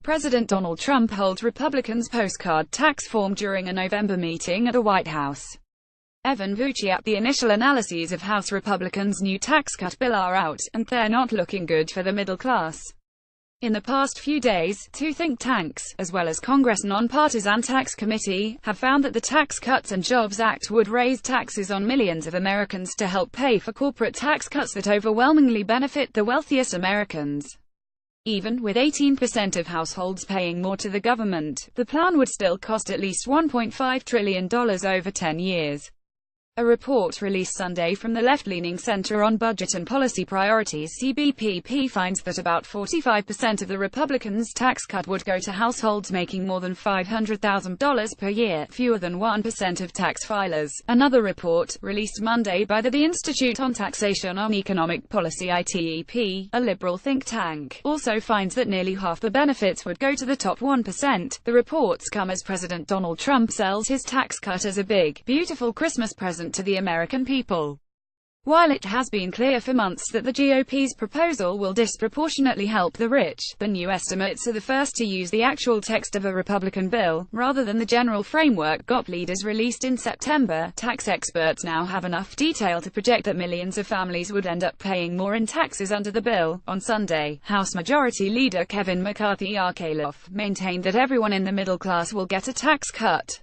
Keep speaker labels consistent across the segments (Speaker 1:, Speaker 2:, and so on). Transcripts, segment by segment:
Speaker 1: President Donald Trump holds Republicans' postcard tax form during a November meeting at the White House. Evan Vuciat: the initial analyses of House Republicans' new tax cut bill are out, and they're not looking good for the middle class. In the past few days, two think tanks, as well as Congress' Nonpartisan Tax Committee, have found that the Tax Cuts and Jobs Act would raise taxes on millions of Americans to help pay for corporate tax cuts that overwhelmingly benefit the wealthiest Americans. Even with 18% of households paying more to the government, the plan would still cost at least $1.5 trillion over 10 years. A report released Sunday from the left-leaning Center on Budget and Policy Priorities (CBPP) finds that about 45% of the Republicans' tax cut would go to households making more than $500,000 per year, fewer than 1% of tax filers. Another report, released Monday by the Institute on Taxation on Economic Policy (ITEP), a liberal think tank, also finds that nearly half the benefits would go to the top 1%. The reports come as President Donald Trump sells his tax cut as a big, beautiful Christmas present to the American people. While it has been clear for months that the GOP's proposal will disproportionately help the rich, the new estimates are the first to use the actual text of a Republican bill, rather than the general framework GOP leaders released in September. Tax experts now have enough detail to project that millions of families would end up paying more in taxes under the bill. On Sunday, House Majority Leader Kevin McCarthy maintained that everyone in the middle class will get a tax cut.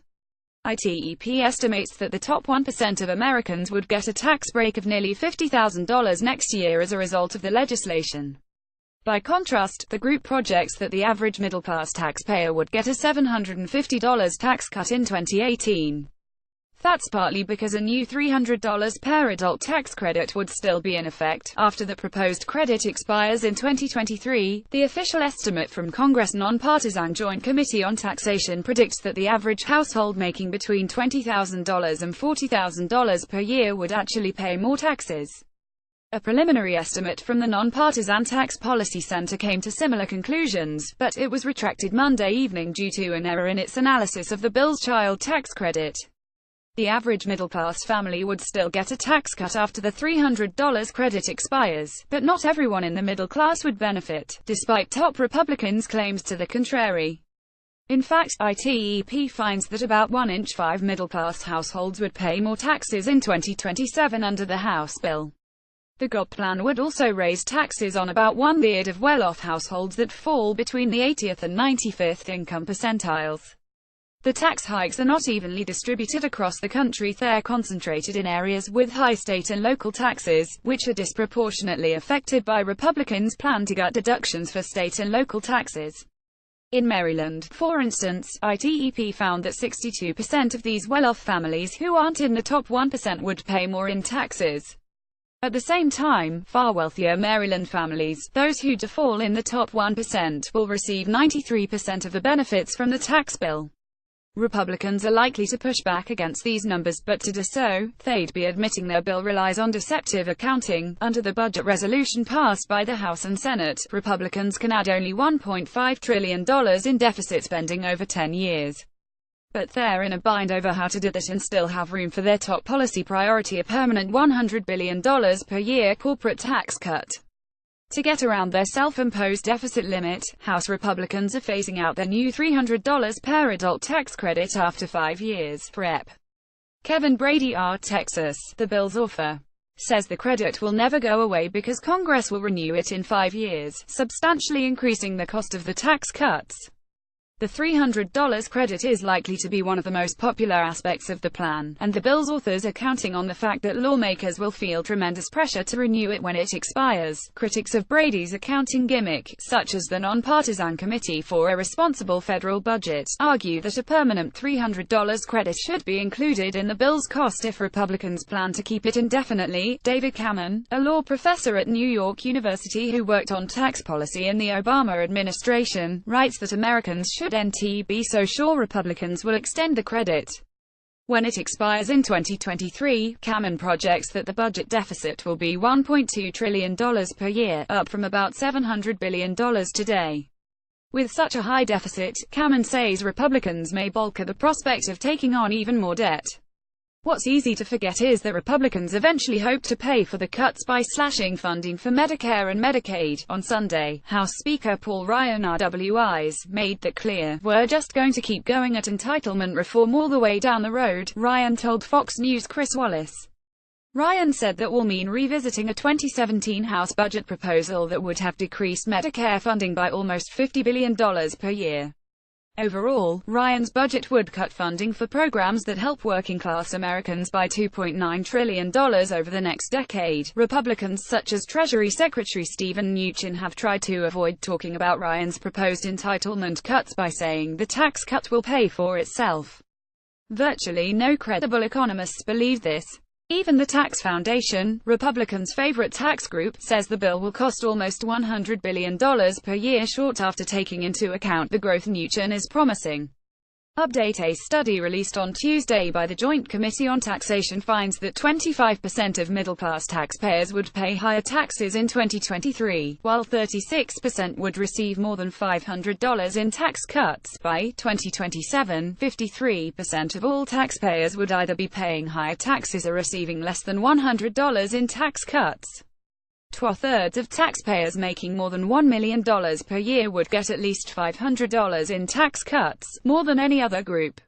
Speaker 1: ITEP estimates that the top 1% of Americans would get a tax break of nearly $50,000 next year as a result of the legislation. By contrast, the group projects that the average middle-class taxpayer would get a $750 tax cut in 2018. That's partly because a new $300 per adult tax credit would still be in effect after the proposed credit expires in 2023. The official estimate from Congress' Nonpartisan Joint Committee on Taxation predicts that the average household making between $20,000 and $40,000 per year would actually pay more taxes. A preliminary estimate from the Nonpartisan Tax Policy Center came to similar conclusions, but it was retracted Monday evening due to an error in its analysis of the bill's child tax credit. The average middle-class family would still get a tax cut after the $300 credit expires, but not everyone in the middle class would benefit, despite top Republicans' claims to the contrary. In fact, ITEP finds that about 1 in 5 middle-class households would pay more taxes in 2027 under the House bill. The GOP plan would also raise taxes on about 1/3 of well-off households that fall between the 80th and 95th income percentiles. The tax hikes are not evenly distributed across the country. They're concentrated in areas with high state and local taxes, which are disproportionately affected by Republicans' plan to gut deductions for state and local taxes. In Maryland, for instance, ITEP found that 62% of these well-off families who aren't in the top 1% would pay more in taxes. At the same time, far wealthier Maryland families, those who do fall in the top 1%, will receive 93% of the benefits from the tax bill. Republicans are likely to push back against these numbers, but to do so, they'd be admitting their bill relies on deceptive accounting. Under the budget resolution passed by the House and Senate, Republicans can add only $1.5 trillion in deficit spending over 10 years. But they're in a bind over how to do that and still have room for their top policy priority, a permanent $100 billion per year corporate tax cut. To get around their self-imposed deficit limit, House Republicans are phasing out their new $300 per adult tax credit after 5 years. Rep. Kevin Brady, Texas, the bill's author, says the credit will never go away because Congress will renew it in 5 years, substantially increasing the cost of the tax cuts. The $300 credit is likely to be one of the most popular aspects of the plan, and the bill's authors are counting on the fact that lawmakers will feel tremendous pressure to renew it when it expires. Critics of Brady's accounting gimmick, such as the Nonpartisan Committee for a Responsible Federal Budget, argue that a permanent $300 credit should be included in the bill's cost if Republicans plan to keep it indefinitely. David Kamen, a law professor at New York University who worked on tax policy in the Obama administration, writes that Americans should be so sure Republicans will extend the credit. When it expires in 2023, Kamen projects that the budget deficit will be $1.2 trillion per year, up from about $700 billion today. With such a high deficit, Kamen says Republicans may balk at the prospect of taking on even more debt. What's easy to forget is that Republicans eventually hope to pay for the cuts by slashing funding for Medicare and Medicaid. On Sunday, House Speaker Paul Ryan RWIs made that clear. "We're just going to keep going at entitlement reform all the way down the road," Ryan told Fox News' Chris Wallace. Ryan said that will mean revisiting a 2017 House budget proposal that would have decreased Medicare funding by almost $50 billion per year. Overall, Ryan's budget would cut funding for programs that help working-class Americans by $2.9 trillion over the next decade. Republicans such as Treasury Secretary Steven Mnuchin have tried to avoid talking about Ryan's proposed entitlement cuts by saying the tax cut will pay for itself. Virtually no credible economists believe this. Even the Tax Foundation, Republicans' favorite tax group, says the bill will cost almost $100 billion per year short after taking into account the growth Mnuchin is promising. Update: a study released on Tuesday by the Joint Committee on Taxation finds that 25% of middle-class taxpayers would pay higher taxes in 2023, while 36% would receive more than $500 in tax cuts. By 2027, 53% of all taxpayers would either be paying higher taxes or receiving less than $100 in tax cuts. Two-thirds of taxpayers making more than $1 million per year would get at least $500 in tax cuts, more than any other group.